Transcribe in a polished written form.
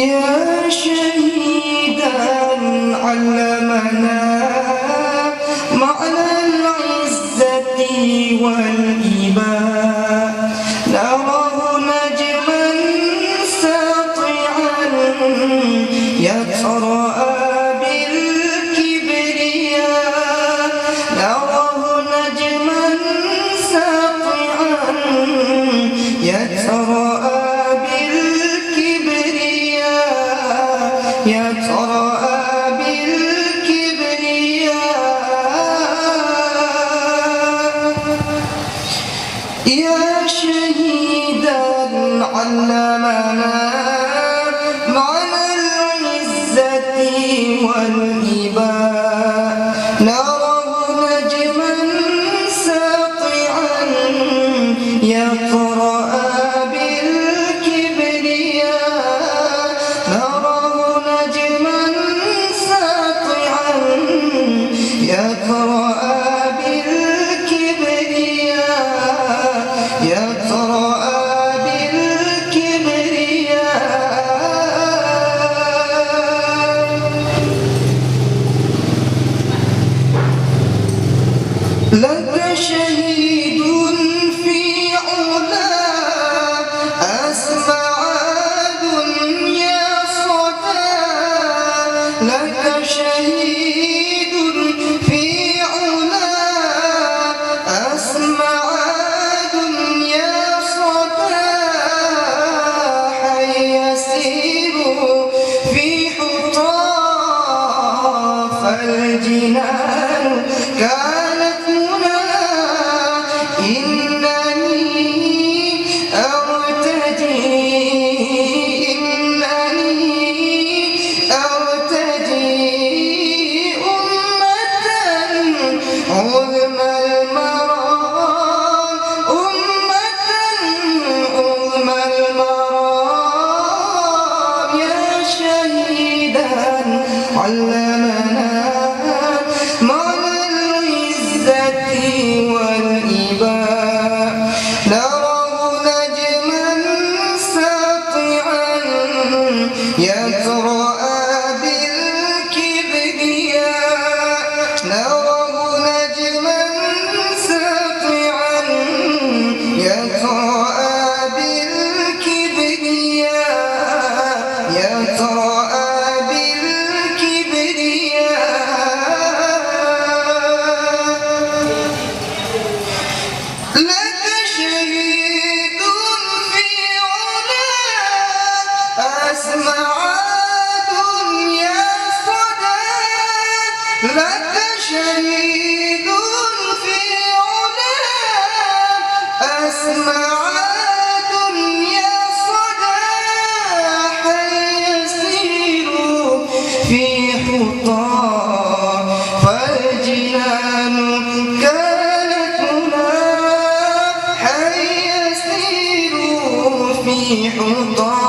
يا شهيدا علمنا معنى العزة والإباء، نراه نجما ساطعا يتراءى بالكبرياء، نراه نجما ساطعا يتراءى يتراءى بالكبرياء. يا شهيدا علمنا معنى العزة والإباء، نراه نجما ساطعا يتراءى بالكبرياء، نراه نجما ساطعا يتراءى بالكبرياء، يتراءى بالكبرياء. لك شهيد في علا أسمع دنيا صدى، لك شهيد في علا أسمع دنيا صدى، حي يسير في حطاف الجنان كانت منى، إنني أرتجي أمة عظمى المرام، أمة عظمى المرام. يا شهيدا علمنا معنى العزة والإباء، نراه نجما ساطعا يتراءى بالكبرياء، نراه نجما ساطعا يتراءى بالكبرياء، يتراءى بالكبرياء. لك شهيد في علا أسمع دنيا صدى، لك شهيد في علا أسمع دنيا صدى، حي يسير في حطاف الجنان كانت منى، حي يسير في حطاف